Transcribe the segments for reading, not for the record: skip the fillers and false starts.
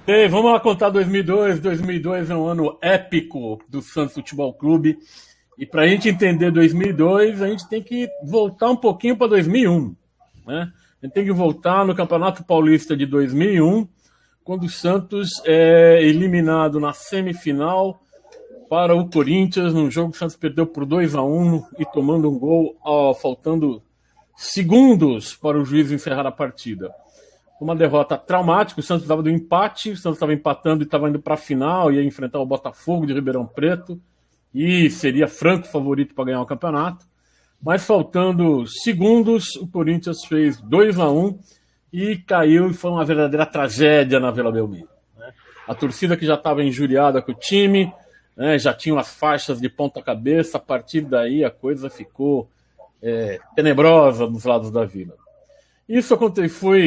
Bem, vamos lá contar 2002. 2002 é um ano épico do Santos Futebol Clube. E para a gente entender 2002, a gente tem que voltar um pouquinho para 2001. Né? A gente tem que voltar no Campeonato Paulista de 2001, quando o Santos é eliminado na semifinal para o Corinthians, num jogo que o Santos perdeu por 2-1 e tomando um gol, faltando segundos para o juiz encerrar a partida. Uma derrota traumática, o Santos estava do empate, o Santos estava empatando e estava indo para a final, ia enfrentar o Botafogo de Ribeirão Preto, e seria franco favorito para ganhar o campeonato. Mas faltando segundos, o Corinthians fez 2-1 e caiu, e foi uma verdadeira tragédia na Vila Belmiro. Né? A torcida que já estava injuriada com o time, né, já tinha as faixas de ponta cabeça, a partir daí a coisa ficou tenebrosa dos lados da Vila. Isso aconteceu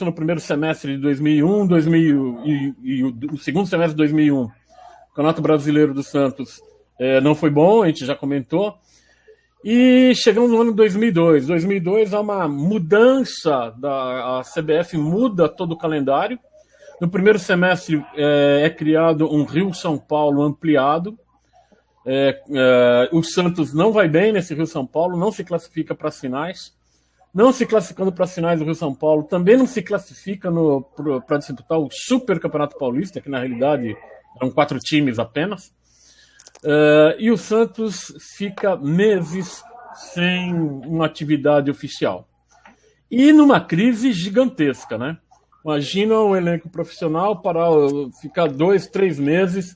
no primeiro semestre de 2001, e o segundo semestre de 2001. O Campeonato Brasileiro do Santos não foi bom, a gente já comentou. E chegamos no ano de 2002. 2002 há uma mudança, a CBF muda todo o calendário. No primeiro semestre é criado um Rio-São Paulo ampliado. O Santos não vai bem nesse Rio-São Paulo, não se classifica para as finais. Não se classificando para as finais do Rio-São Paulo, também não se classifica para disputar o Super Campeonato Paulista, que na realidade eram 4 times apenas. E o Santos fica meses sem uma atividade oficial. E numa crise gigantesca, né? Imagina um elenco profissional para ficar 2, 3 meses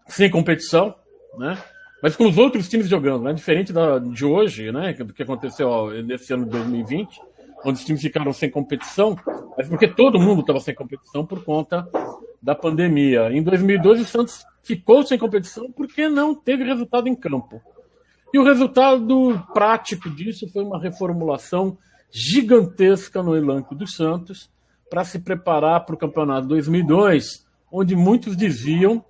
sem competição, né? Mas com os outros times jogando, né? Diferente de hoje, né? Do que aconteceu nesse ano de 2020, onde os times ficaram sem competição, mas porque todo mundo estava sem competição por conta da pandemia. Em 2012, o Santos ficou sem competição porque não teve resultado em campo. E o resultado prático disso foi uma reformulação gigantesca no elenco do Santos para se preparar para o campeonato 2002, onde muitos diziam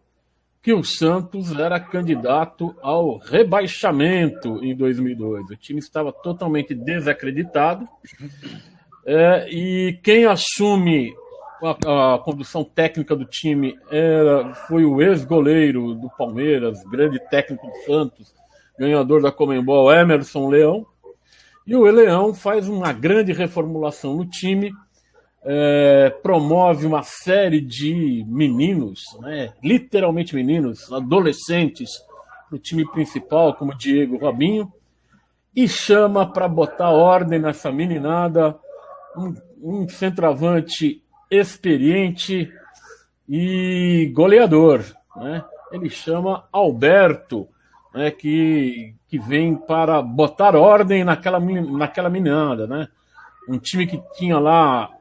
que o Santos era candidato ao rebaixamento em 2002. O time estava totalmente desacreditado e quem assume a condução técnica do time foi o ex-goleiro do Palmeiras, grande técnico do Santos, ganhador da Conmebol, Emerson Leão. E o Leão faz uma grande reformulação no time, promove uma série de meninos, né, literalmente meninos, adolescentes, para o time principal, como Diego e Robinho, e chama para botar ordem nessa meninada um centroavante experiente e goleador, né? Ele chama Alberto, né, que vem para botar ordem naquela meninada, né? Um time que tinha lá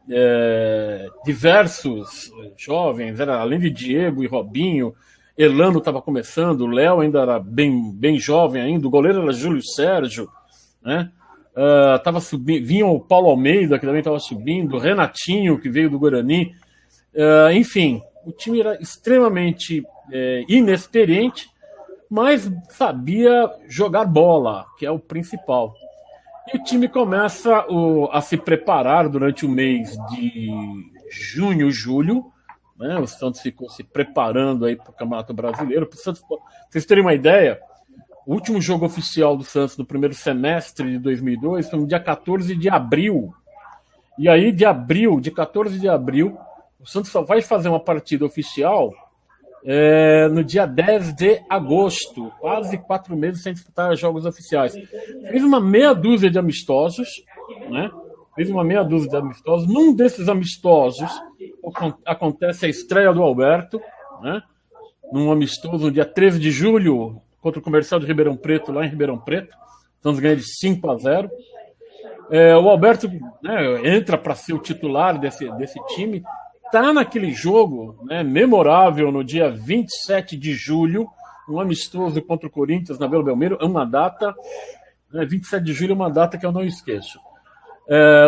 diversos jovens, além de Diego e Robinho, Elano estava começando, o Léo ainda era bem jovem ainda, o goleiro era Júlio Sérgio, né? Vinha o Paulo Almeida, que também estava subindo, o Renatinho, que veio do Guarani. Enfim, o time era extremamente inexperiente, mas sabia jogar bola, que é o principal. E o time começa a se preparar durante o mês de junho, julho, né? O Santos ficou se preparando aí para o Campeonato Brasileiro. Para vocês terem uma ideia, o último jogo oficial do Santos no primeiro semestre de 2002 foi no dia 14 de abril. E aí, de 14 de abril, o Santos só vai fazer uma partida oficial no dia 10 de agosto, quase 4 meses sem disputar jogos oficiais. Fez uma meia dúzia de amistosos, né? Num desses amistosos acontece a estreia do Alberto, né? Num amistoso no dia 13 de julho contra o Comercial de Ribeirão Preto, lá em Ribeirão Preto. Estamos ganhando de 5-0. O Alberto, né, entra para ser o titular desse time. Está naquele jogo, né, memorável no dia 27 de julho, um amistoso contra o Corinthians na Vila Belmiro. É uma data, 27 de julho é uma data que eu não esqueço.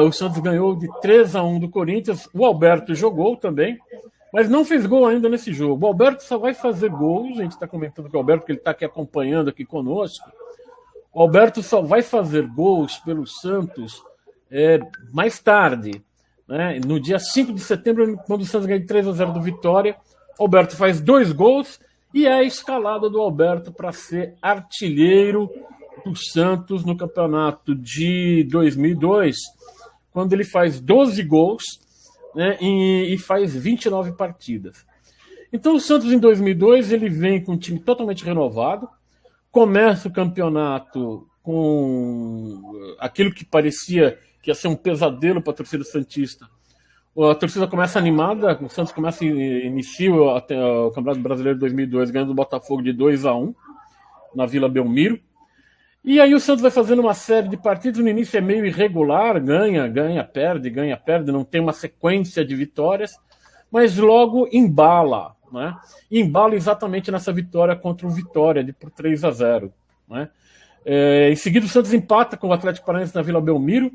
O Santos ganhou de 3-1 do Corinthians. O Alberto jogou também, mas não fez gol ainda nesse jogo. O Alberto só vai fazer gols, a gente está comentando com o Alberto, que ele está aqui acompanhando aqui conosco. O Alberto só vai fazer gols pelo Santos mais tarde. né? No dia 5 de setembro, quando o Santos ganha de 3-0 do Vitória, Alberto faz 2 gols e é a escalada do Alberto para ser artilheiro do Santos no campeonato de 2002, quando ele faz 12 gols, né, e faz 29 partidas. Então o Santos em 2002 ele vem com um time totalmente renovado, começa o campeonato com aquilo que parecia que ia ser um pesadelo para a torcida santista. A torcida começa animada, o Santos inicia o Campeonato Brasileiro de 2002 ganhando o Botafogo de 2-1 na Vila Belmiro. E aí o Santos vai fazendo uma série de partidas, no início é meio irregular, ganha, perde, não tem uma sequência de vitórias, mas logo embala, né? Embala exatamente nessa vitória contra o Vitória, por 3-0, né? Em seguida o Santos empata com o Atlético Paranaense na Vila Belmiro,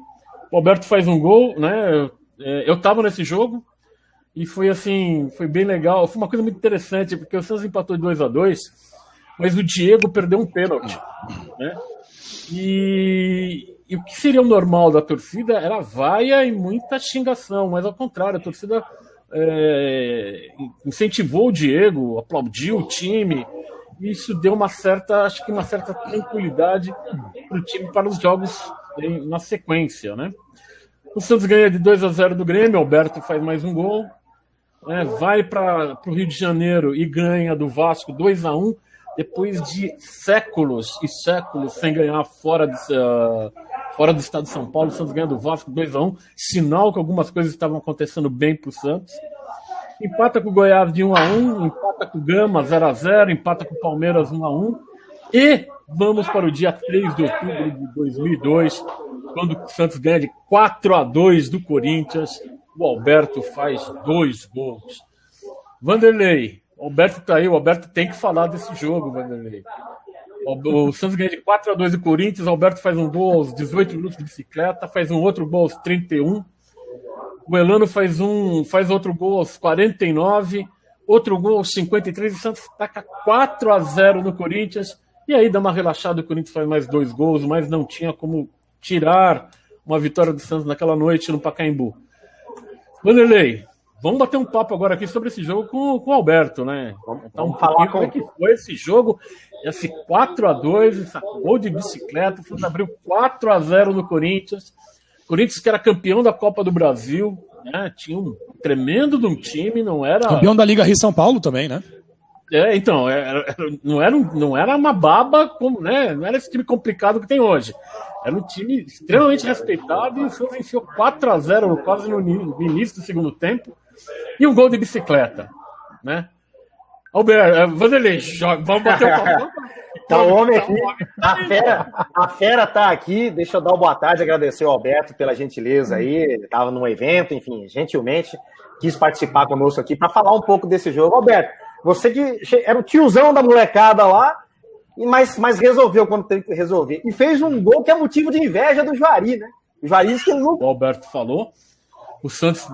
o Alberto faz um gol, né? Eu estava nesse jogo e foi assim, foi bem legal, foi uma coisa muito interessante, porque o Santos empatou de 2-2, mas o Diego perdeu um pênalti, né? E o que seria o normal da torcida era vaia e muita xingação, mas ao contrário, a torcida incentivou o Diego, aplaudiu o time, e isso deu uma certa tranquilidade para o time para os jogos na sequência, né? O Santos ganha de 2-0 do Grêmio, Alberto faz mais um gol, né? Vai para o Rio de Janeiro e ganha do Vasco 2-1, depois de séculos e séculos sem ganhar fora do estado de São Paulo. O Santos ganha do Vasco 2-1, sinal que algumas coisas estavam acontecendo bem para o Santos. Empata com o Goiás de 1-1, empata com o Gama 0-0, empata com o Palmeiras 1-1. E vamos para o dia 3 de outubro de 2002, quando o Santos ganha de 4-2 do Corinthians. O Alberto faz 2 gols. Vanderlei, o Alberto tá aí, o Alberto tem que falar desse jogo, Vanderlei. O Santos ganha de 4-2 do Corinthians, o Alberto faz um gol aos 18 minutos de bicicleta, faz um outro gol aos 31. O Elano faz outro gol aos 49, outro gol aos 53, e o Santos taca 4-0 no Corinthians, e aí dá uma relaxada, o Corinthians faz mais 2 gols, mas não tinha como tirar uma vitória do Santos naquela noite no Pacaembu. Vanderlei, vamos bater um papo agora aqui sobre esse jogo com o Alberto, né? Vamos falar como é que foi esse jogo, esse 4-2, esse gol de bicicleta, o Santos abriu 4-0 no Corinthians. Corinthians que era campeão da Copa do Brasil, né? Tinha um tremendo de um time, não era... Campeão da Liga Rio São Paulo também, né? Então, não era uma baba, como, né? Não era esse time complicado que tem hoje. Era um time extremamente respeitado e o Santos enfiou 4-0 quase no início do segundo tempo e um gol de bicicleta, né? Alberto, Vanderlei, vamos bater o papo. Tá o homem aqui, a fera tá aqui, deixa eu dar uma boa tarde, agradecer ao Alberto pela gentileza aí, ele estava num evento, enfim, gentilmente quis participar conosco aqui para falar um pouco desse jogo. Alberto, você que era o tiozão da molecada lá, mas resolveu quando teve que resolver, e fez um gol que é motivo de inveja do Juari, né? O Juari disse que ele não... O Alberto falou, o Santos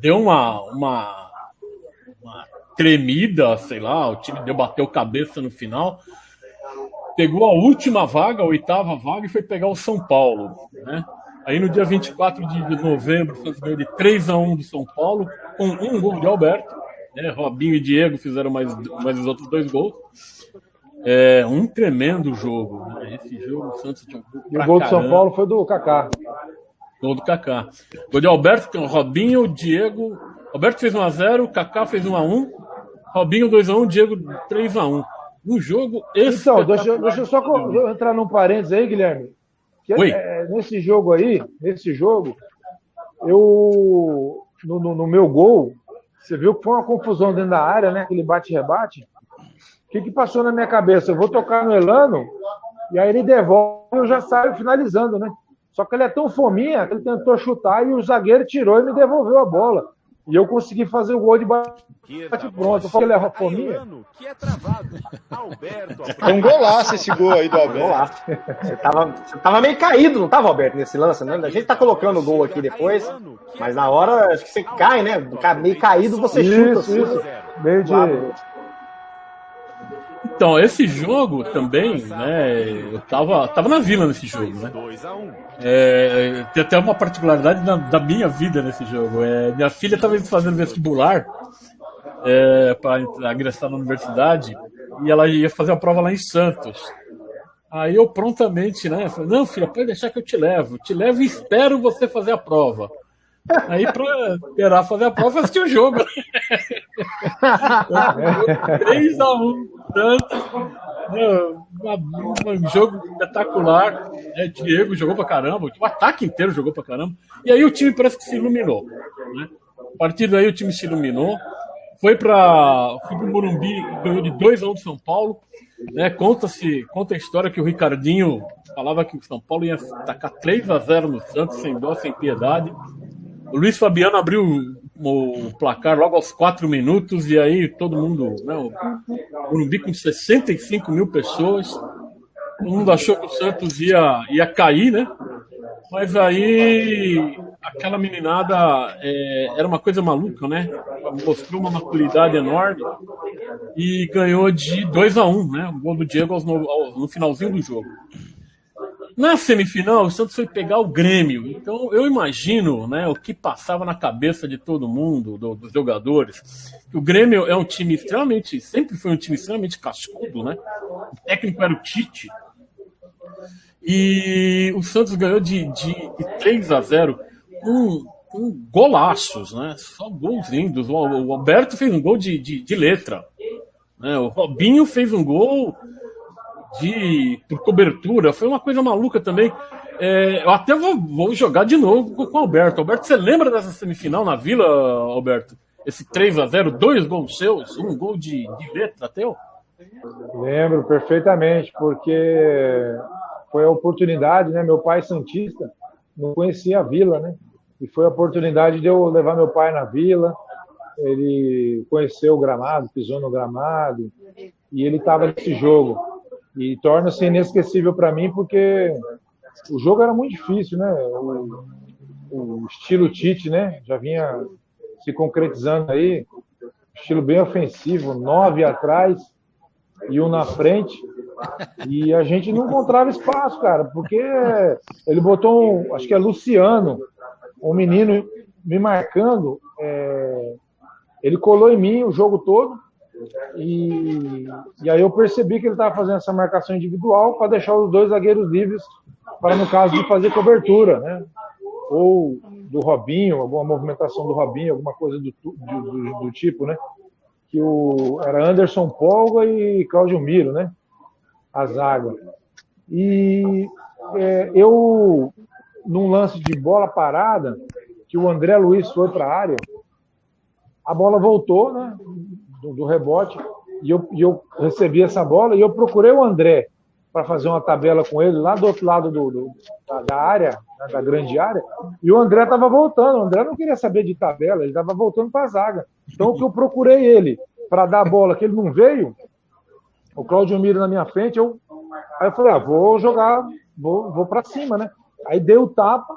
deu uma tremida, sei lá, o time bateu cabeça no final, pegou a última vaga, a 8ª vaga, e foi pegar o São Paulo, né? Aí no dia 24 de novembro, o Santos ganhou de 3-1 do São Paulo, com um gol de Alberto, né? Robinho e Diego fizeram mais os outros 2 gols. Um tremendo jogo, né? Esse jogo o Santos tinha um gol. E o gol do São Paulo foi do Kaká. Gol do Kaká. Gol de Alberto, que é o Robinho, o Diego. Alberto fez 1-0, o Kaká fez 1-1, Robinho 2-1, Diego 3-1. Um jogo espetacular. Então, deixa eu só entrar num parênteses aí, Guilherme. Nesse jogo, eu no meu gol, você viu que foi uma confusão dentro da área, né? Aquele bate-rebate. O que passou na minha cabeça? Eu vou tocar no Elano, e aí ele devolve e eu já saio finalizando, né? Só que ele é tão fominha que ele tentou chutar e o zagueiro tirou e me devolveu a bola. E eu consegui fazer o gol de bate pronto. Eu falei, ele é fominha. É um golaço esse gol aí do Alberto. Você tava meio caído, não tava, Alberto, nesse lance, né? A gente tá colocando o gol aqui depois, mas na hora acho que você cai, né? Meio caído, você chuta. Isso. Meio de... Então, esse jogo também, né? Eu tava na Vila nesse jogo, né? Tem até uma particularidade da minha vida nesse jogo. Minha filha estava fazendo vestibular para ingressar na universidade e ela ia fazer a prova lá em Santos. Aí eu prontamente, né? Falei, não, filha, pode deixar que eu te levo e espero você fazer a prova. Aí, para esperar fazer a prova, eu assisti o jogo. 3-1, Santos. Um jogo espetacular. Diego jogou pra caramba, o ataque inteiro jogou pra caramba. E aí o time parece que se iluminou. Né? A partir daí o time se iluminou. Foi pro Morumbi, ganhou de 2-1 do São Paulo. Né? Conta a história que o Ricardinho falava que o São Paulo ia tacar 3-0 no Santos, sem dó, sem piedade. O Luiz Fabiano abriu o placar logo aos 4 minutos e aí todo mundo, né, o Morumbi com 65 mil pessoas, todo mundo achou que o Santos ia cair, né? Mas aí aquela meninada era uma coisa maluca, né? Mostrou uma maturidade enorme e ganhou de 2-1, né? O gol do Diego no finalzinho do jogo. Na semifinal, o Santos foi pegar o Grêmio. Então, eu imagino, né, o que passava na cabeça de todo mundo, dos jogadores. O Grêmio é um time sempre foi um time extremamente cascudo, né? O técnico era o Tite. E o Santos ganhou de 3-0 com golaços, né? Só gols lindos. O Alberto fez um gol de letra. Né? O Robinho fez um gol por cobertura, foi uma coisa maluca também. Eu até vou jogar de novo com o Alberto. Alberto, você lembra dessa semifinal na Vila, Alberto? Esse 3-0, 2 gols seus, um gol de letra teu? Lembro perfeitamente, porque foi a oportunidade, né? Meu pai santista não conhecia a Vila, né? E foi a oportunidade de eu levar meu pai na Vila. Ele conheceu o gramado, pisou no gramado, e ele estava nesse jogo. E torna-se inesquecível para mim, porque o jogo era muito difícil, né? O estilo Tite, né? Já vinha se concretizando aí, estilo bem ofensivo, 9 atrás e 1 na frente. E a gente não encontrava espaço, cara, porque ele botou acho que é Luciano, um menino me marcando, ele colou em mim o jogo todo. E aí eu percebi que ele estava fazendo essa marcação individual para deixar os 2 zagueiros livres para, no caso, de fazer cobertura, né? Ou do Robinho, alguma movimentação do Robinho, alguma coisa do tipo, né? Que era Anderson Polga e Cláudio Miro, né? A zaga. E eu, num lance de bola parada, que o André Luiz foi para a área, a bola voltou, né? Do rebote, e eu recebi essa bola e eu procurei o André para fazer uma tabela com ele lá do outro lado da área, né, da grande área, e o André estava voltando. O André não queria saber de tabela, ele estava voltando para a zaga. Então, que eu procurei ele para dar a bola, que ele não veio, o Cláudio Miro na minha frente, aí eu falei, vou jogar, vou para cima, né? Aí dei o tapa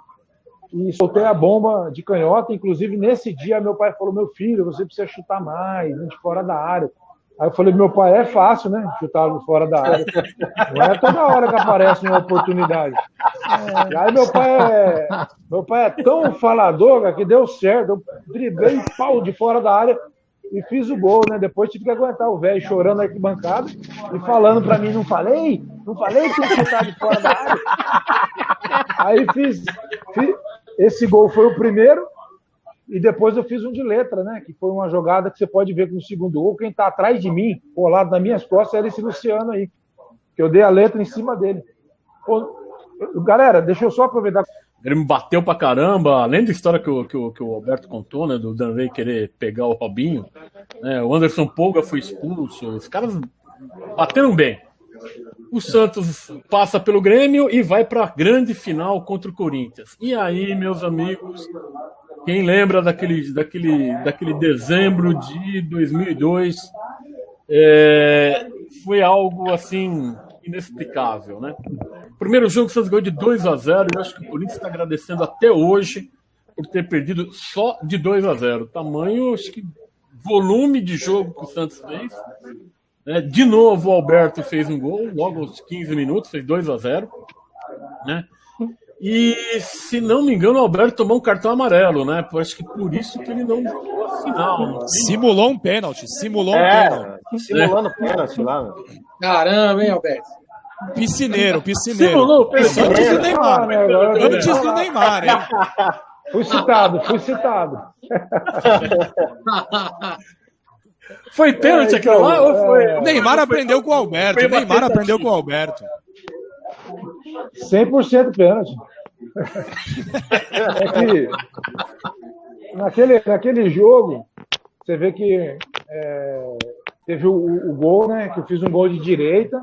e soltei a bomba de canhota. Inclusive, nesse dia, meu pai falou, meu filho, você precisa chutar mais, de fora da área. Aí eu falei, meu pai, é fácil, né? Chutar fora da área. Não é toda hora que aparece uma oportunidade. E aí meu pai é tão falador, cara, que deu certo. Eu driblei pau de fora da área e fiz o gol, né? Depois tive que aguentar o velho chorando na arquibancada e falando pra mim, não falei que ia chutar de fora da área. Aí fiz esse gol foi o primeiro, e depois eu fiz um de letra, né? Que foi uma jogada que você pode ver que no segundo gol, quem tá atrás de mim, colado nas minhas costas, era esse Luciano aí. Que eu dei a letra em cima dele. Pô, galera, deixa eu só aproveitar. Ele me bateu pra caramba, além da história que o Alberto contou, né? Do Danley querer pegar o Robinho. Né, o Anderson Polga foi expulso, os caras bateram bem. O Santos passa pelo Grêmio e vai para a grande final contra o Corinthians. E aí, meus amigos, quem lembra daquele dezembro de 2002, foi algo assim inexplicável, né? Primeiro jogo o Santos ganhou de 2-0 e eu acho que o Corinthians está agradecendo até hoje por ter perdido só de 2-0. Tamanho, acho que volume de jogo que o Santos fez. né? De novo o Alberto fez um gol, logo aos 15 minutos, fez 2-0, né? E, se não me engano, o Alberto tomou um cartão amarelo, né? Acho que por isso que ele não jogou a final. Simulou um pênalti, pênalti. Simulando pênalti lá. Meu. Caramba, hein, Alberto? Piscineiro. Simulou o pênalti. Antes do Neymar. Antes do Neymar, hein? Fui citado. Foi pênalti aquilo lá ou foi? O Neymar aprendeu com o Alberto. 100% pênalti. É que naquele jogo, você vê que teve o gol, né? Que eu fiz um gol de direita,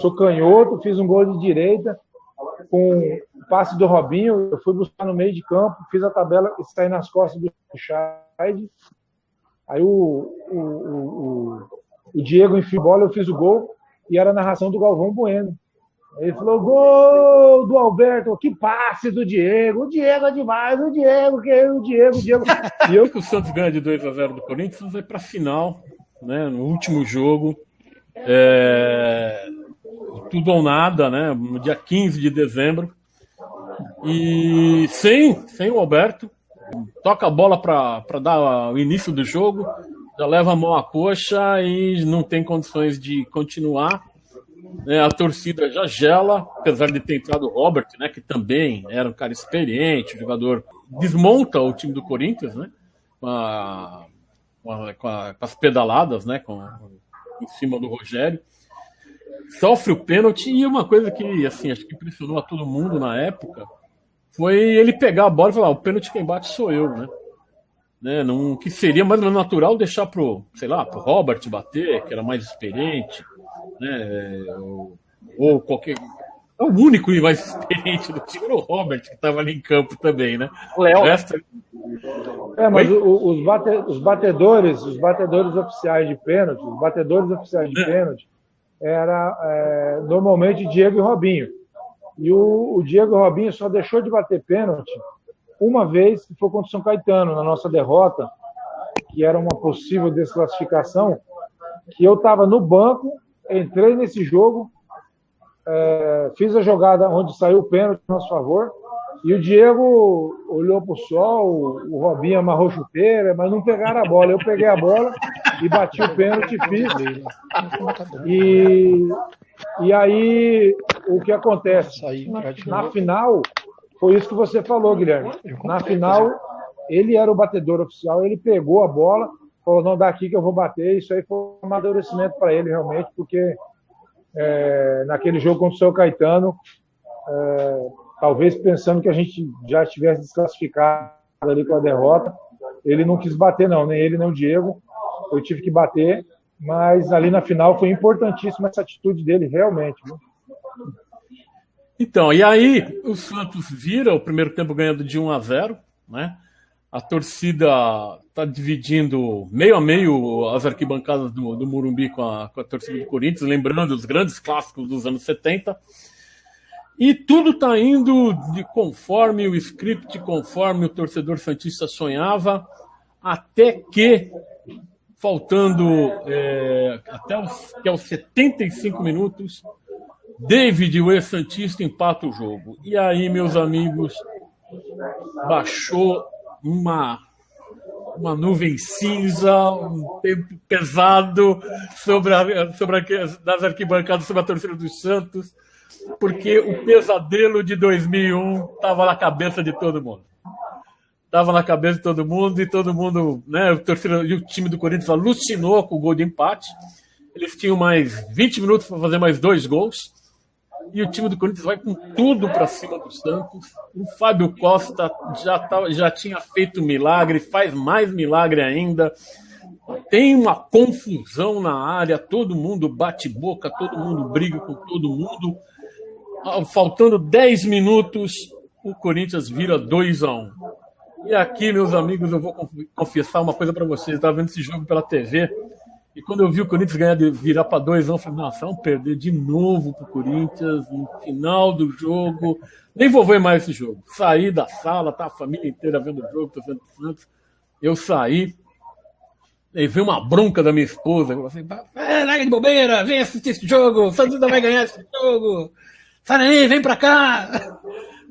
sou canhoto, fiz um gol de direita, com o passe do Robinho, eu fui buscar no meio de campo, fiz a tabela e saí nas costas do Scheid. Aí o Diego enfiou a bola, eu fiz o gol, e era a narração do Galvão Bueno. Aí ele falou, gol do Alberto, que passe do Diego, o Diego é demais, o Diego. E eu que o Santos ganha de 2-0 do Corinthians, vai para a final, né, no último jogo, tudo ou nada, né, no dia 15 de dezembro, e sem o Alberto, toca a bola para dar o início do jogo, já leva a mão à coxa e não tem condições de continuar. A torcida já gela, apesar de ter entrado o Robert, né, que também era um cara experiente, jogador, desmonta o time do Corinthians, né, com as pedaladas, né, em cima do Rogério, sofre o pênalti. E uma coisa que, assim, acho que impressionou a todo mundo na época foi ele pegar a bola e falar, o pênalti quem bate sou eu, né, não, que seria mais ou menos natural deixar pro Robert bater, que era mais experiente, né, ou qualquer... O único e mais experiente do time era o Robert, que estava ali em campo também, né? O Léo. Mas os batedores oficiais de pênalti, era normalmente Diego e Robinho. E o Diego e o Robinho só deixou de bater pênalti uma vez, que foi contra o São Caetano, na nossa derrota, que era uma possível desclassificação, que eu estava no banco, entrei nesse jogo, fiz a jogada onde saiu o pênalti a nosso favor, e o Diego olhou para o sol, o Robinho amarrou chuteira, mas não pegaram a bola. Eu peguei a bola e bati o pênalti e fiz. E aí, o que acontece? Na final, foi isso que você falou, Guilherme. Na final, ele era o batedor oficial, ele pegou a bola, falou, não, daqui que eu vou bater. Isso aí foi um amadurecimento para ele, realmente, porque naquele jogo contra o São Caetano, talvez pensando que a gente já estivesse desclassificado ali com a derrota, ele não quis bater não, nem ele nem o Diego, eu tive que bater, mas ali na final foi importantíssima essa atitude dele, realmente. Viu? Então, e aí o Santos vira o primeiro tempo ganhando de 1-0, né? A torcida está dividindo meio a meio as arquibancadas do Morumbi com a torcida do Corinthians, lembrando os grandes clássicos dos anos 70. E tudo está indo conforme o script, conforme o torcedor santista sonhava, até que, faltando até os 75 minutos, David, o ex-santista, empata o jogo. E aí, meus amigos, baixou uma nuvem cinza, um tempo pesado das arquibancadas sobre a torcida dos Santos, porque o pesadelo de 2001 estava na cabeça de todo mundo. Estava na cabeça de todo mundo e todo mundo, né, o time do Corinthians alucinou com o gol de empate. Eles tinham mais 20 minutos para fazer mais 2 gols. E o time do Corinthians vai com tudo para cima do Santos. O Fábio Costa já tinha feito milagre, faz mais milagre ainda. Tem uma confusão na área, todo mundo bate boca, todo mundo briga com todo mundo. Faltando 10 minutos, o Corinthians vira 2-1. E aqui, meus amigos, eu vou confessar uma coisa para vocês. Eu estava vendo esse jogo pela TV, e quando eu vi o Corinthians virar para 2-1, eu falei, nossa, vamos perder de novo para o Corinthians no final do jogo. Nem vou ver mais esse jogo. Saí da sala, tá a família inteira vendo o jogo, tô vendo o Santos. Eu saí, Aí veio uma bronca da minha esposa. Eu falei, larga de bobeira, vem assistir esse jogo, o Santos ainda vai ganhar esse jogo. Sai aí, vem pra cá.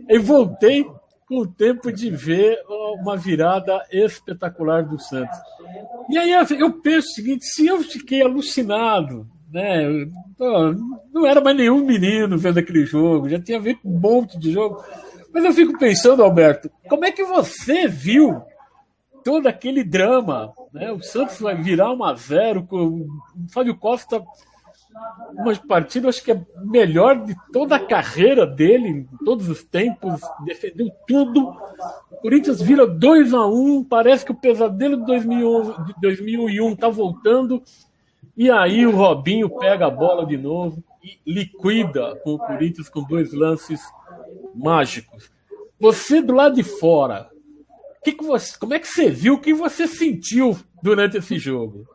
E voltei com o tempo de ver uma virada espetacular do Santos. E aí eu penso o seguinte, se eu fiquei alucinado, né? Não era mais nenhum menino vendo aquele jogo, já tinha visto um monte de jogo. Mas eu fico pensando, Alberto, como é que você viu todo aquele drama, né? O Santos vai virar 1-0 com o Fábio Costa, uma partida, acho que é melhor de toda a carreira dele, em todos os tempos, defendeu tudo. O Corinthians vira 2-1, parece que o pesadelo de 2001 está voltando, e aí o Robinho pega a bola de novo e liquida com o Corinthians com 2 lances mágicos. Você do lado de fora, como é que você viu, o que você sentiu durante esse jogo?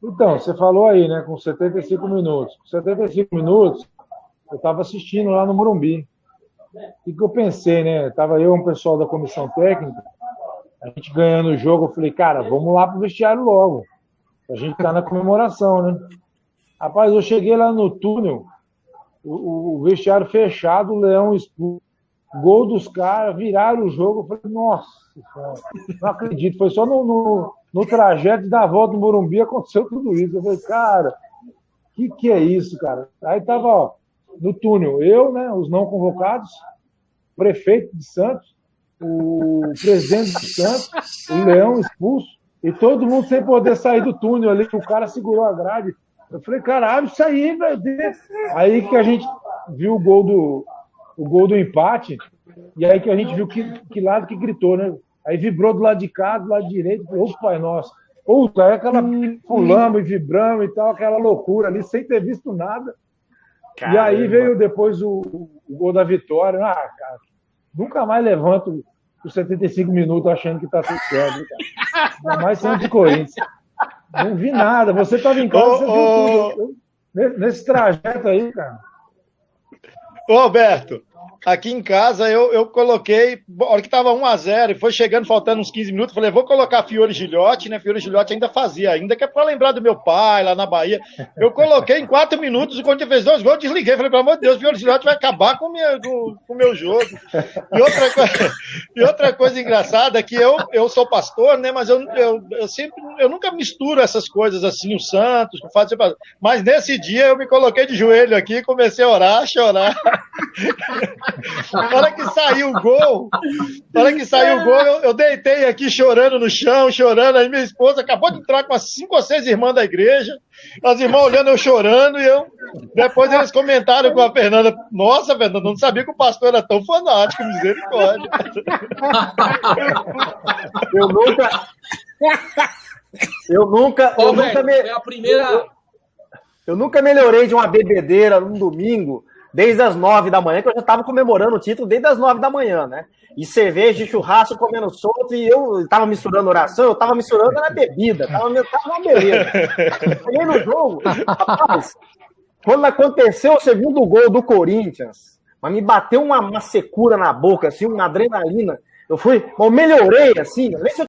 Então, você falou aí, né, com 75 minutos. Com 75 minutos, eu estava assistindo lá no Morumbi. O que eu pensei, né? Estava eu e um pessoal da comissão técnica, a gente ganhando o jogo, eu falei, cara, vamos lá pro vestiário logo. A gente tá na comemoração, né? Rapaz, eu cheguei lá no túnel, o vestiário fechado, o Leão expulso, gol dos caras, viraram o jogo, eu falei, nossa, não acredito, foi só no trajeto da volta do Morumbi aconteceu tudo isso. Eu falei, cara, que é isso, cara? Aí tava, ó, no túnel, eu, né, os não convocados, o prefeito de Santos, o presidente de Santos, o Leão expulso, e todo mundo sem poder sair do túnel ali, que o cara segurou a grade. Eu falei, caralho, isso aí, velho. Aí que a gente viu o gol do empate, e aí que a gente viu que lado que gritou, né? Aí vibrou do lado de cá, do lado direito, ô pai nosso. Puta, aí aquela pulando e vibrando e tal, aquela loucura ali, sem ter visto nada. Caramba. E aí veio depois o gol da vitória. Ah, cara, nunca mais levanto os 75 minutos achando que tá tudo certo, cara. Ainda mais sendo de Corinthians. Não vi nada. Você estava em casa, você viu tudo. Nesse trajeto aí, cara. Ô, Alberto, aqui em casa eu coloquei, a hora que estava 1-0 e foi chegando, faltando uns 15 minutos, falei, vou colocar Fiore Gilhote, né? Fiore Gilhote ainda fazia, ainda que é para lembrar do meu pai lá na Bahia. Eu coloquei em 4 minutos, e quando ele fez 2 gols, eu desliguei. Falei, pelo amor de Deus, Fiore Gilhote vai acabar com o meu jogo. E outra coisa engraçada é que eu sou pastor, né? Mas eu nunca misturo essas coisas assim, o Santos, o fato de ser. Mas nesse dia eu me coloquei de joelho aqui e comecei a orar, a chorar. Na hora que saiu o gol, eu deitei aqui chorando no chão, chorando. Aí minha esposa acabou de entrar com as 5 ou 6 irmãs da igreja, as irmãs olhando eu chorando, e depois eles comentaram com a Fernanda, nossa, Fernanda, não sabia que o pastor era tão fanático, misericórdia. Eu nunca melhorei de uma bebedeira num domingo, desde as 9 da manhã, que eu já estava comemorando o título desde as 9 da manhã, né? E cerveja, churrasco, comendo solto, e eu estava misturando oração, eu estava misturando na bebida, tava uma beleza. Cheguei no jogo, rapaz, quando aconteceu o segundo gol do Corinthians, mas me bateu uma secura na boca, assim, uma adrenalina, eu melhorei, assim, nem se eu